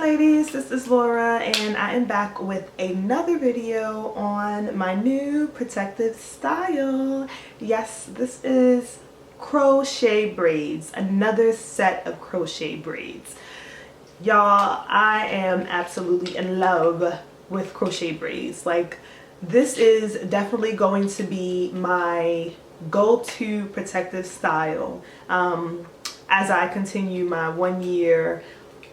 ladies, this is Laura and I am back with another video on my new protective style. Yes, this is crochet braids, another set of crochet braids. Y'all, I am absolutely in love with crochet braids. Like, this is definitely going to be my go-to protective style as I continue my 1 year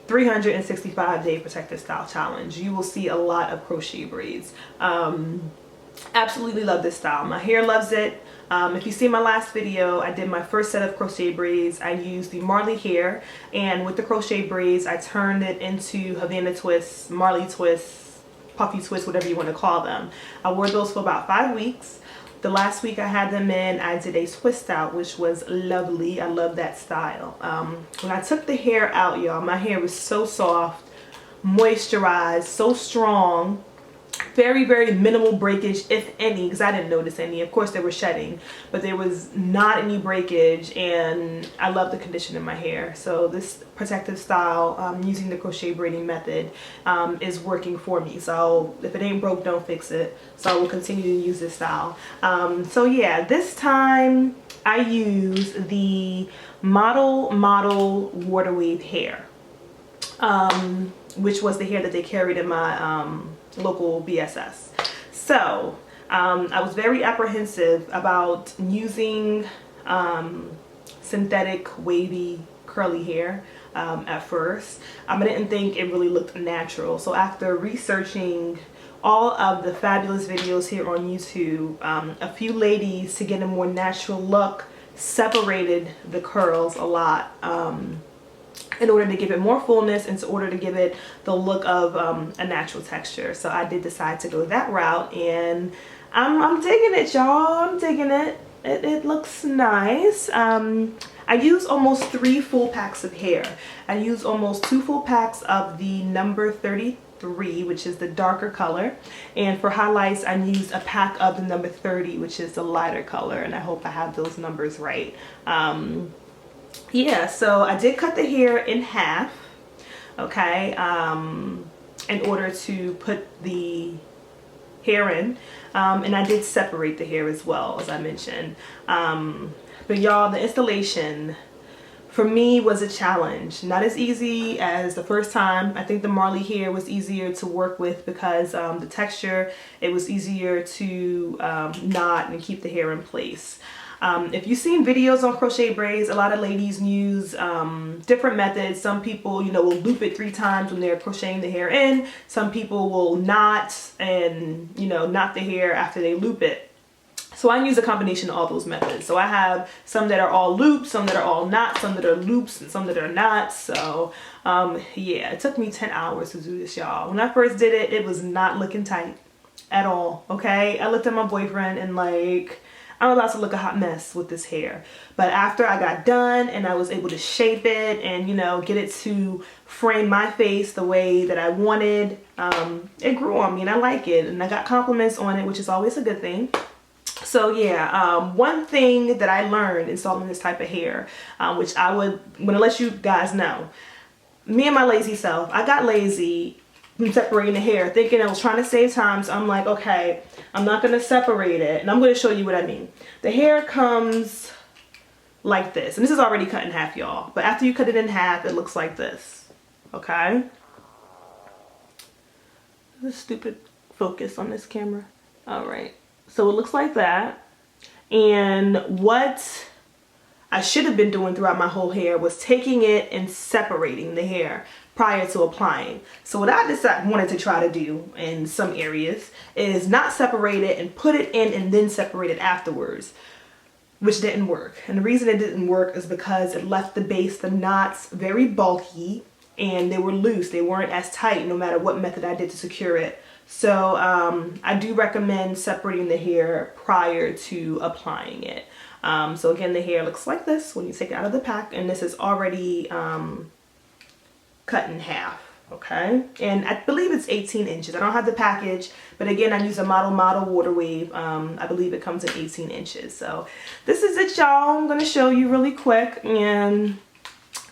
365-day protective style challenge. You will see a lot of crochet braids. Absolutely love this style. My hair loves it. If you see my last video, I did my first set of crochet braids. I used the Marley hair, and with the crochet braids I turned it into Havana twists, Marley twists, puffy twists, whatever you want to call them. I wore those for about 5 weeks. The last week I had them in, I did a twist out, which was lovely. I love that style. When I took the hair out, y'all, my hair was so soft, moisturized, so strong. Very, very minimal breakage, if any, because I didn't notice any. Of course, they were shedding, but there was not any breakage, and I love the condition in my hair. So this protective style, using the crochet braiding method, is working for me. So if it ain't broke, don't fix it. So I will continue to use this style. So yeah, this time I use the model water wave hair, which was the hair that they carried in my local BSS. So I was very apprehensive about using synthetic wavy curly hair at first. I didn't think it really looked natural. So after researching all of the fabulous videos here on YouTube, a few ladies, to get a more natural look, separated the curls a lot in order to give it more fullness and in order to give it the look of a natural texture. So I did decide to go that route, and I'm digging it, y'all. I'm digging it. It looks nice. I use almost 3 full packs of hair. I use almost 2 full packs of the number 33, which is the darker color, and for highlights I used a pack of the number 30, which is the lighter color, and I hope I have those numbers right. Yeah, so I did cut the hair in half, okay, in order to put the hair in, and I did separate the hair as well, as I mentioned. But y'all, the installation for me was a challenge. Not as easy as the first time. I think the Marley hair was easier to work with because the texture, it was easier to knot and keep the hair in place. If you've seen videos on crochet braids, a lot of ladies use different methods. Some people, you know, will loop it 3 times when they're crocheting the hair in. Some people will knot and, you know, knot the hair after they loop it. So I use a combination of all those methods. So I have some that are all loops, some that are all knots, some that are loops, and some that are knots. So yeah, it took me 10 hours to do this, y'all. When I first did it, it was not looking tight at all, okay? I looked at my boyfriend and like, I'm about to look a hot mess with this hair. But after I got done and I was able to shape it and, you know, get it to frame my face the way that I wanted, it grew on me and I like it. And I got compliments on it, which is always a good thing. So yeah, one thing that I learned installing this type of hair, which I want to let you guys know, me and my lazy self, I got lazy from separating the hair, thinking I was trying to save time. So I'm like, okay, I'm not going to separate it, and I'm going to show you what I mean. The hair comes like this, and this is already cut in half, y'all, but after you cut it in half, it looks like this, okay? This stupid focus on this camera. All right, so it looks like that, and what I should have been doing throughout my whole hair was taking it and separating the hair prior to applying. So what I wanted to try to do in some areas is not separate it and put it in and then separate it afterwards, which didn't work. And the reason it didn't work is because it left the base, the knots, very bulky, and they were loose. They weren't as tight no matter what method I did to secure it. So I do recommend separating the hair prior to applying it. So again, the hair looks like this when you take it out of the pack, and this is already cut in half, okay? And I believe it's 18 inches. I don't have the package, but again, I use a model water wave. I believe it comes in 18 inches. So this is it, y'all. I'm gonna show you really quick, and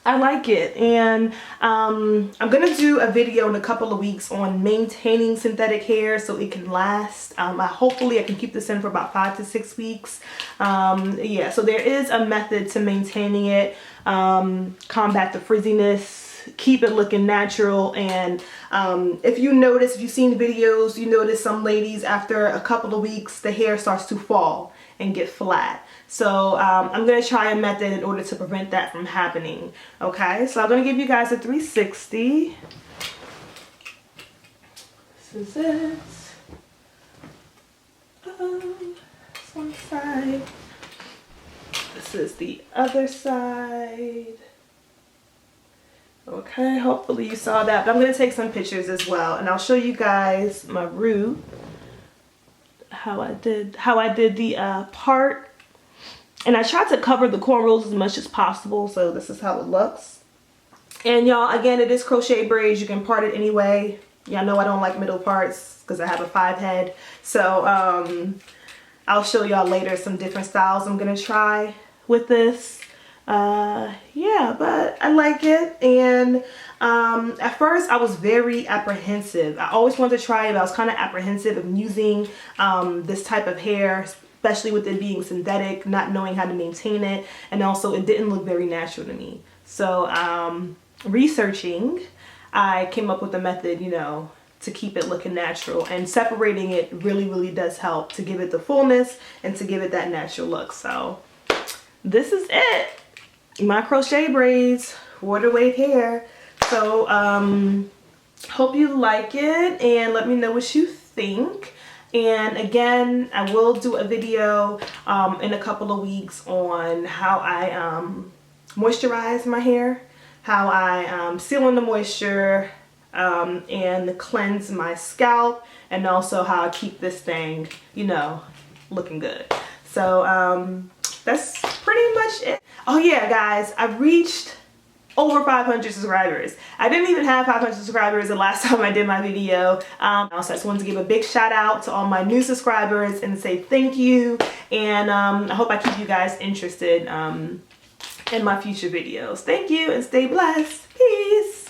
I like it, and I'm gonna do a video in a couple of weeks on maintaining synthetic hair so it can last. Hopefully I can keep this in for about 5 to 6 weeks. Yeah, so there is a method to maintaining it, combat the frizziness, keep it looking natural. And if you notice, if you've seen videos, you notice some ladies after a couple of weeks the hair starts to fall and get flat. So I'm going to try a method in order to prevent that from happening. Okay, so I'm going to give you guys a 360. This is it. This one side. This is the other side. Okay, hopefully you saw that. But I'm going to take some pictures as well, and I'll show you guys my root. How I did the part. And I tried to cover the cornrows as much as possible, so this is how it looks. And y'all, again, it is crochet braids. You can part it anyway. Y'all know I don't like middle parts because I have a 5 head. So I'll show y'all later some different styles I'm gonna try with this. Yeah, but I like it. And at first I was very apprehensive. I always wanted to try it, but I was kind of apprehensive of using this type of hair, especially with it being synthetic, not knowing how to maintain it, and also it didn't look very natural to me. So researching, I came up with a method, you know, to keep it looking natural, and separating it really does help to give it the fullness and to give it that natural look. So this is it, my crochet braids, water wave hair. So hope you like it, and let me know what you think. And again, I will do a video in a couple of weeks on how I moisturize my hair, how I seal in the moisture and cleanse my scalp, and also how I keep this thing, you know, looking good. So that's pretty much it. Oh yeah, guys, I reached over 500 subscribers. I didn't even have 500 subscribers the last time I did my video. So I just wanted to give a big shout out to all my new subscribers and say thank you. And I hope I keep you guys interested in my future videos. Thank you, and stay blessed. Peace.